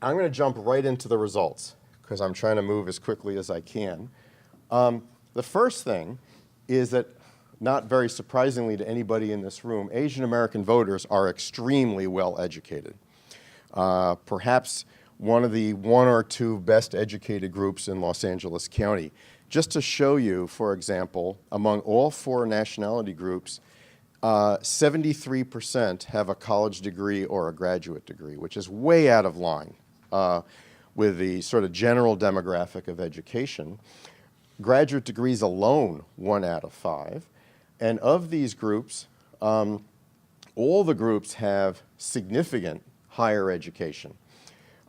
I'm going to jump right into the results because I'm trying to move as quickly as I can. The first thing is that, not very surprisingly to anybody in this room, Asian American voters are extremely well educated. Perhaps one of the one or two best educated groups in Los Angeles County. Just to show you, for example, among all four nationality groups, 73% have a college degree or a graduate degree, which is way out of line with the sort of general demographic of education. Graduate degrees alone, 1 out of 5. And of these groups, all the groups have significant higher education.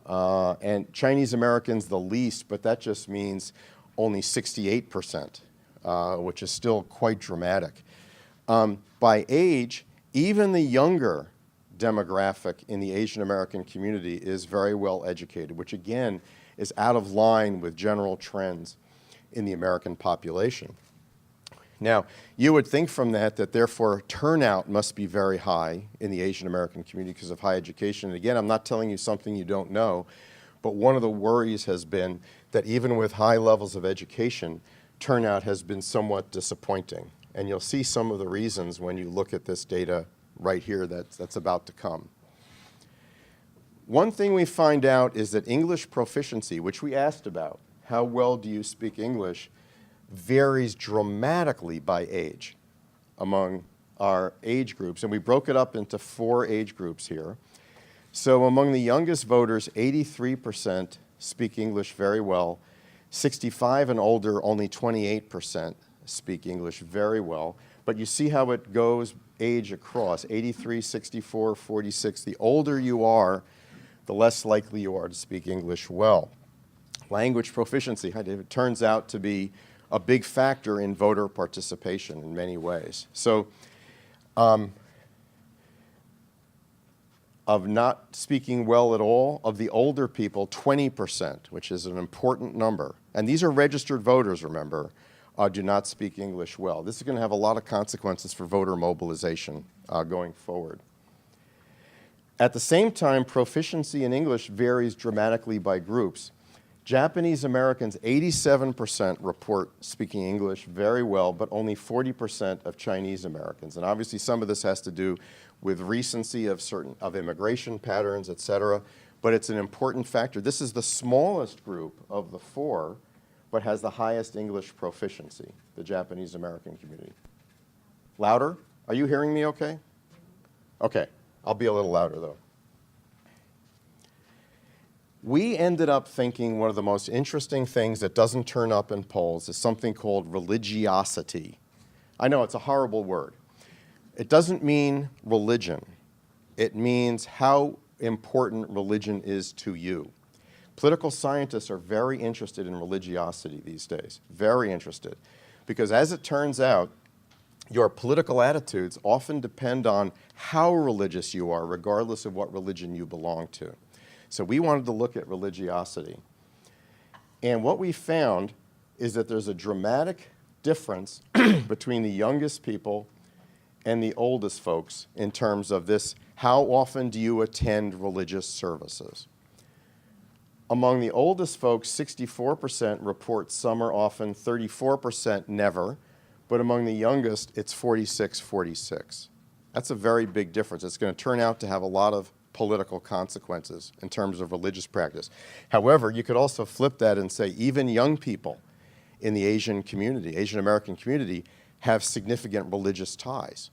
And Chinese Americans the least, but that just means only 68%, which is still quite dramatic. By age, even the younger demographic in the Asian American community is very well educated, which again is out of line with general trends in the American population. Now, you would think from that therefore turnout must be very high in the Asian American community because of high education. And again, I'm not telling you something you don't know, but one of the worries has been that even with high levels of education, turnout has been somewhat disappointing. And you'll see some of the reasons when you look at this data right here that's about to come. One thing we find out is that English proficiency, which we asked about, how well do you speak English, varies dramatically by age among our age groups. And we broke it up into 4 age groups here. So among the youngest voters, 83% speak English very well. 65 and older, only 28% speak English very well. But you see how it goes age across, 83, 64, 46. The older you are, the less likely you are to speak English well. Language proficiency, it turns out to be a big factor in voter participation in many ways. So of not speaking well at all, of the older people, 20%, which is an important number, and these are registered voters, remember, do not speak English well. This is going to have a lot of consequences for voter mobilization going forward. At the same time, proficiency in English varies dramatically by groups. Japanese Americans, 87% report speaking English very well, but only 40% of Chinese Americans. And obviously some of this has to do with recency of immigration patterns, et cetera, but it's an important factor. This is the smallest group of the 4, but has the highest English proficiency, the Japanese American community. Louder? Are you hearing me okay? Okay, I'll be a little louder though. We ended up thinking one of the most interesting things that doesn't turn up in polls is something called religiosity. I know it's a horrible word. It doesn't mean religion. It means how important religion is to you. Political scientists are very interested in religiosity these days, very interested, because as it turns out, your political attitudes often depend on how religious you are, regardless of what religion you belong to. So we wanted to look at religiosity. And what we found is that there's a dramatic difference between the youngest people and the oldest folks in terms of this, how often do you attend religious services? Among the oldest folks, 64% report some or often, 34% never, but among the youngest, it's 46-46. That's a very big difference. It's going to turn out to have a lot of political consequences in terms of religious practice. However, you could also flip that and say even young people in the Asian community, Asian American community, have significant religious ties,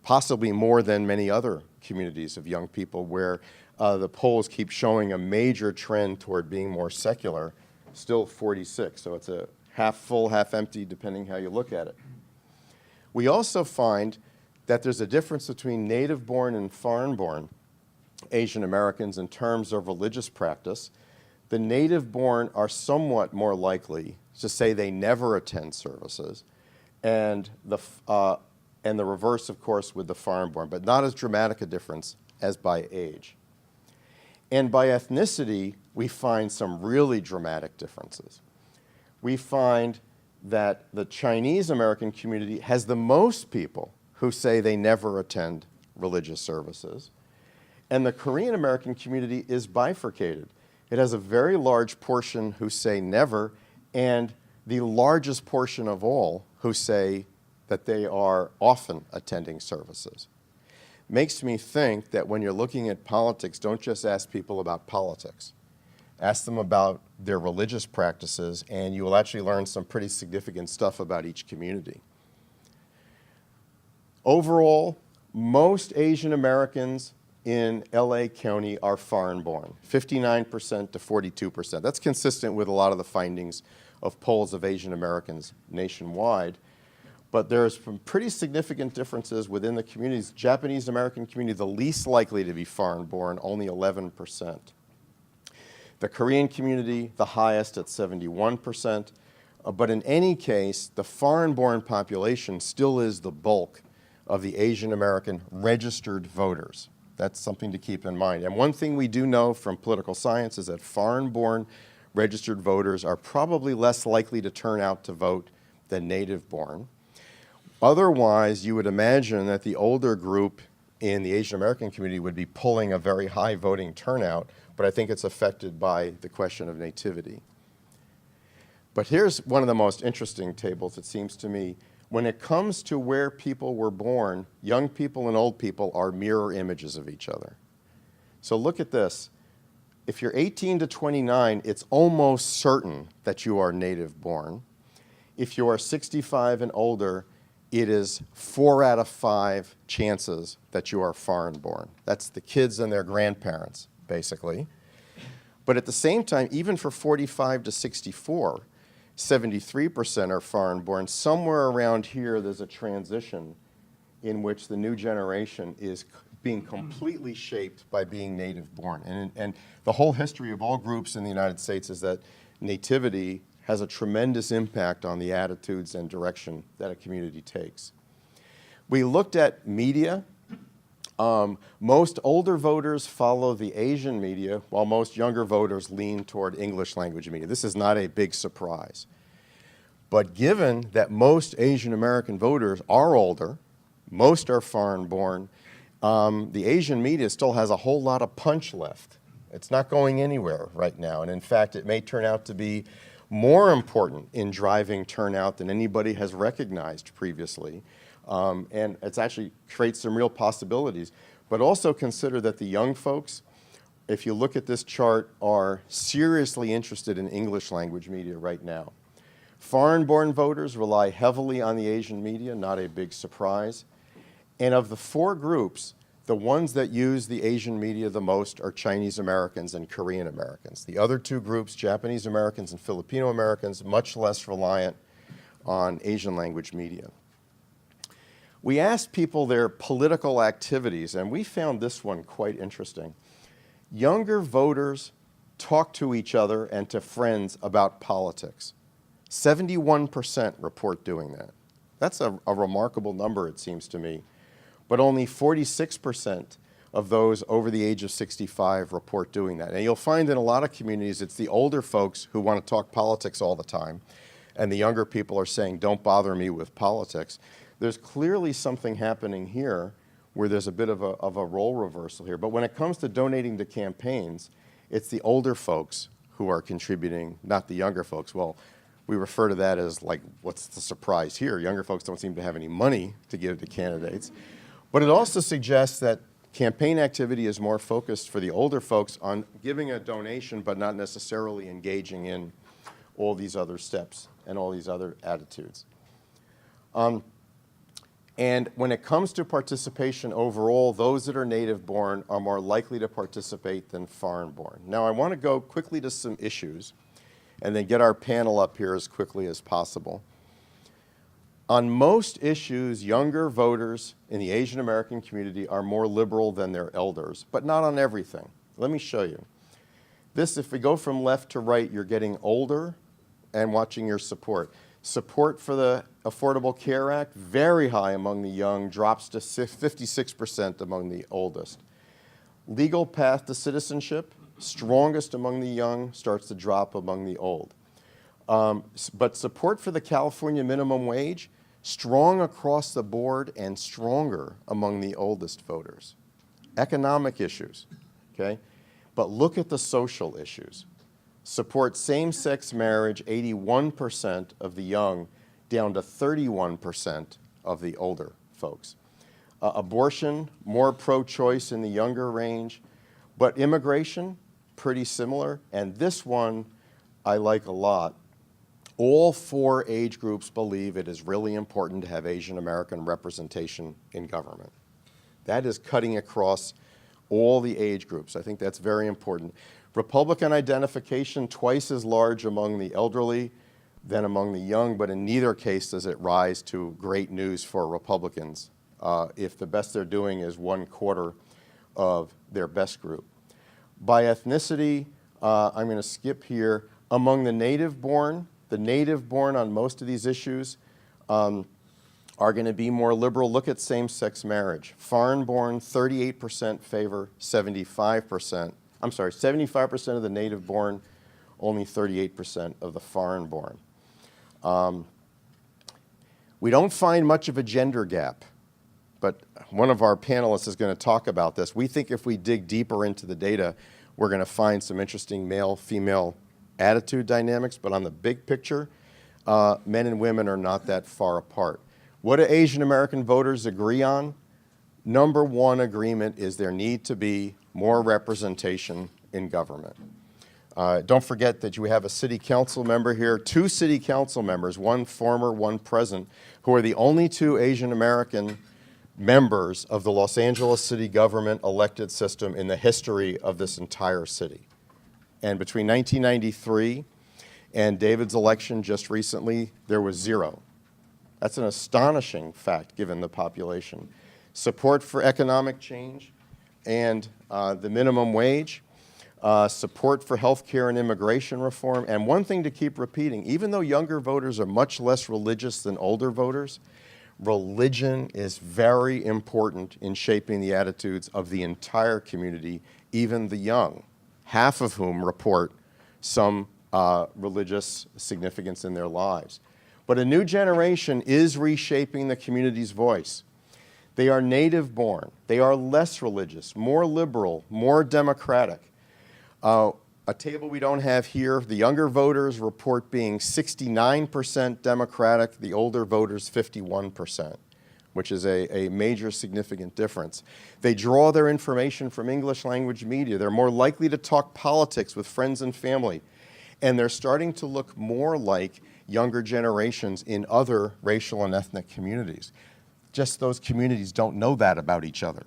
possibly more than many other communities of young people where the polls keep showing a major trend toward being more secular, still 46. So it's a half full, half empty, depending how you look at it. We also find that there's a difference between native-born and foreign-born Asian Americans in terms of religious practice. The native-born are somewhat more likely to say they never attend services, and the reverse, of course, with the foreign-born, but not as dramatic a difference as by age. And by ethnicity, we find some really dramatic differences. We find that the Chinese American community has the most people who say they never attend religious services. And the Korean American community is bifurcated. It has a very large portion who say never, and the largest portion of all who say that they are often attending services. Makes me think that when you're looking at politics, don't just ask people about politics. Ask them about their religious practices, and you will actually learn some pretty significant stuff about each community. Overall, most Asian Americans in LA County are foreign-born, 59% to 42%. That's consistent with a lot of the findings of polls of Asian Americans nationwide. But there's some pretty significant differences within the communities. Japanese American community, the least likely to be foreign-born, only 11%. The Korean community, the highest at 71%. But in any case, the foreign-born population still is the bulk of the Asian American registered voters. That's something to keep in mind. And one thing we do know from political science is that foreign-born registered voters are probably less likely to turn out to vote than native-born. Otherwise, you would imagine that the older group in the Asian American community would be pulling a very high voting turnout, but I think it's affected by the question of nativity. But here's one of the most interesting tables, it seems to me. When it comes to where people were born, young people and old people are mirror images of each other. So look at this. If you're 18 to 29, it's almost certain that you are native born. If you are 65 and older, it is 4 out of 5 chances that you are foreign born. That's the kids and their grandparents, basically. But at the same time, even for 45 to 64, 73% are foreign born. Somewhere around here, there's a transition in which the new generation is being completely shaped by being native born. And the whole history of all groups in the United States is that nativity has a tremendous impact on the attitudes and direction that a community takes. We looked at media. Most older voters follow the Asian media, while most younger voters lean toward English language media. This is not a big surprise. But given that most Asian American voters are older, most are foreign-born, the Asian media still has a whole lot of punch left. It's not going anywhere right now. And in fact, it may turn out to be more important in driving turnout than anybody has recognized previously. And it's actually creates some real possibilities. But also consider that the young folks, if you look at this chart, are seriously interested in English language media right now. Foreign-born voters rely heavily on the Asian media, not a big surprise. And of the 4 groups, the ones that use the Asian media the most are Chinese Americans and Korean Americans. The other 2 groups, Japanese Americans and Filipino Americans, much less reliant on Asian language media. We asked people their political activities, and we found this one quite interesting. Younger voters talk to each other and to friends about politics. 71% report doing that. That's a remarkable number, it seems to me. But only 46% of those over the age of 65 report doing that. And you'll find in a lot of communities, it's the older folks who want to talk politics all the time, and the younger people are saying, don't bother me with politics. There's clearly something happening here where there's a bit of a role reversal here. But when it comes to donating to campaigns, it's the older folks who are contributing, not the younger folks. Well, we refer to that as like, what's the surprise here? Younger folks don't seem to have any money to give to candidates. But it also suggests that campaign activity is more focused for the older folks on giving a donation, but not necessarily engaging in all these other steps and all these other attitudes. And when it comes to participation overall, those that are native-born are more likely to participate than foreign-born. Now, I want to go quickly to some issues and then get our panel up here as quickly as possible. On most issues, younger voters in the Asian American community are more liberal than their elders, but not on everything. Let me show you. This, if we go from left to right, you're getting older and watching your support. Support for the Affordable Care Act, very high among the young, drops to 56% among the oldest. Legal path to citizenship, strongest among the young, starts to drop among the old. But support for the California minimum wage, strong across the board and stronger among the oldest voters. economic issues, okay? But look at the social issues. Support same-sex marriage, 81% of the young, down to 31% of the older folks. Abortion, more pro-choice in the younger range, but immigration, pretty similar. And this one I like a lot. All 4 age groups believe it is really important to have Asian American representation in government. That is cutting across all the age groups. I think that's very important. Republican identification, twice as large among the elderly than among the young, but in neither case does it rise to great news for Republicans if the best they're doing is 1/4 of their best group. By ethnicity, I'm going to skip here. Among the native-born on most of these issues are going to be more liberal. Look at same-sex marriage. Foreign-born, 38% favor, 75%. I'm sorry, 75% of the native-born, only 38% of the foreign-born. We don't find much of a gender gap, but one of our panelists is going to talk about this. We think if we dig deeper into the data, we're going to find some interesting male-female attitude dynamics, but on the big picture, men and women are not that far apart. What do Asian American voters agree on? Number one agreement is there need to be more representation in government. Don't forget that you have a city council member here, 2 city council members, one former, one present, who are the only 2 Asian American members of the Los Angeles city government elected system in the history of this entire city. And between 1993 and David's election just recently, there was 0. That's an astonishing fact given the population. Support for economic change and the minimum wage, support for health care and immigration reform. And one thing to keep repeating, even though younger voters are much less religious than older voters, religion is very important in shaping the attitudes of the entire community, even the young, half of whom report some religious significance in their lives. But a new generation is reshaping the community's voice. They are native-born. They are less religious, more liberal, more democratic. A table we don't have here, the younger voters report being 69% Democratic, the older voters 51%, which is a major significant difference. They draw their information from English language media. They're more likely to talk politics with friends and family. And they're starting to look more like younger generations in other racial and ethnic communities. Just those communities don't know that about each other.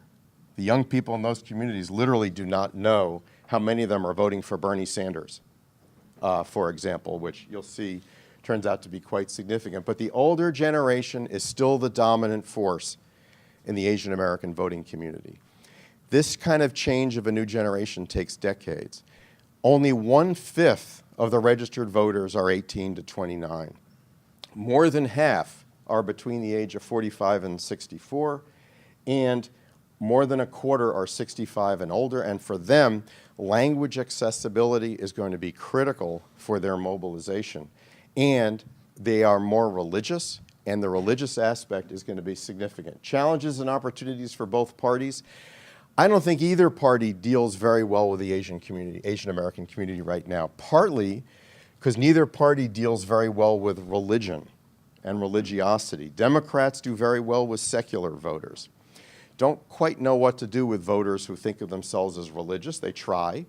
The young people in those communities literally do not know how many of them are voting for Bernie Sanders, for example, which you'll see turns out to be quite significant. But the older generation is still the dominant force in the Asian American voting community. This kind of change of a new generation takes decades. Only 1/5 of the registered voters are 18 to 29. More than half are between the age of 45 and 64, and more than 1/4 are 65 and older, and for them, language accessibility is going to be critical for their mobilization. And they are more religious, and the religious aspect is going to be significant. Challenges and opportunities for both parties. I don't think either party deals very well with the Asian community, Asian American community right now, partly because neither party deals very well with religion and religiosity. Democrats do very well with secular voters. Don't quite know what to do with voters who think of themselves as religious. They try.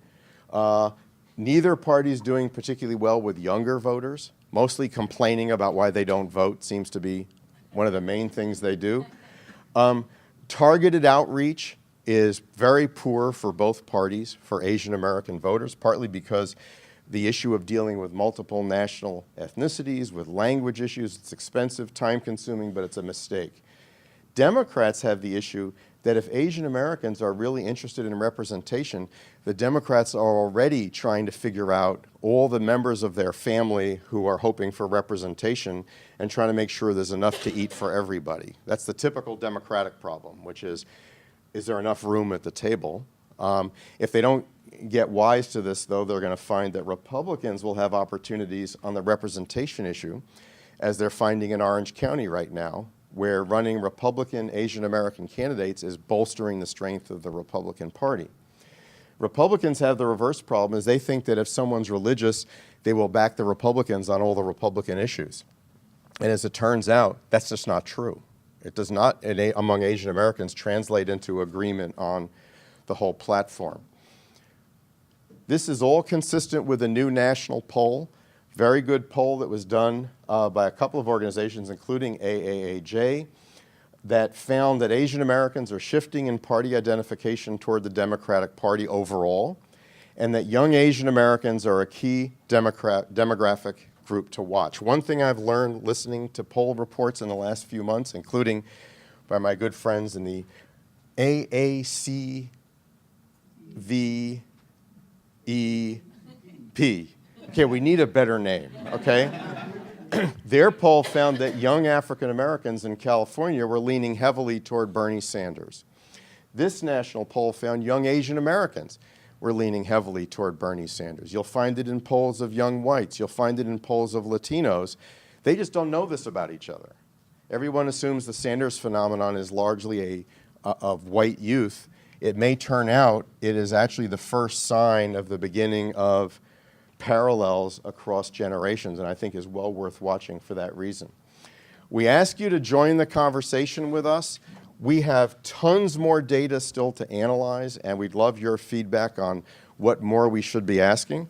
Neither party is doing particularly well with younger voters. Mostly complaining about why they don't vote seems to be one of the main things they do. Targeted outreach is very poor for both parties, for Asian American voters, partly because the issue of dealing with multiple national ethnicities, with language issues, it's expensive, time-consuming, but it's a mistake. Democrats have the issue that if Asian Americans are really interested in representation, the Democrats are already trying to figure out all the members of their family who are hoping for representation and trying to make sure there's enough to eat for everybody. That's the typical Democratic problem, which is there enough room at the table? If they don't get wise to this, though, they're going to find that Republicans will have opportunities on the representation issue, as they're finding in Orange County right now, where running Republican Asian American candidates is bolstering the strength of the Republican Party. Republicans have the reverse problem, is they think that if someone's religious, they will back the Republicans on all the Republican issues. And as it turns out, that's just not true. It does not, among Asian Americans, translate into agreement on the whole platform. This is all consistent with a new national poll, very good poll that was done by a couple of organizations, including AAAJ, that found that Asian Americans are shifting in party identification toward the Democratic Party overall, and that young Asian Americans are a key demographic group to watch. One thing I've learned listening to poll reports in the last few months, including by my good friends in the AACVEP, okay, we need a better name, okay? Their poll found that young African Americans in California were leaning heavily toward Bernie Sanders. This national poll found young Asian Americans were leaning heavily toward Bernie Sanders. You'll find it in polls of young whites. You'll find it in polls of Latinos. They just don't know this about each other. Everyone assumes the Sanders phenomenon is largely of white youth. It may turn out it is actually the first sign of the beginning of parallels across generations, and I think is well worth watching for that reason. We ask you to join the conversation with us. We have tons more data still to analyze, and we'd love your feedback on what more we should be asking.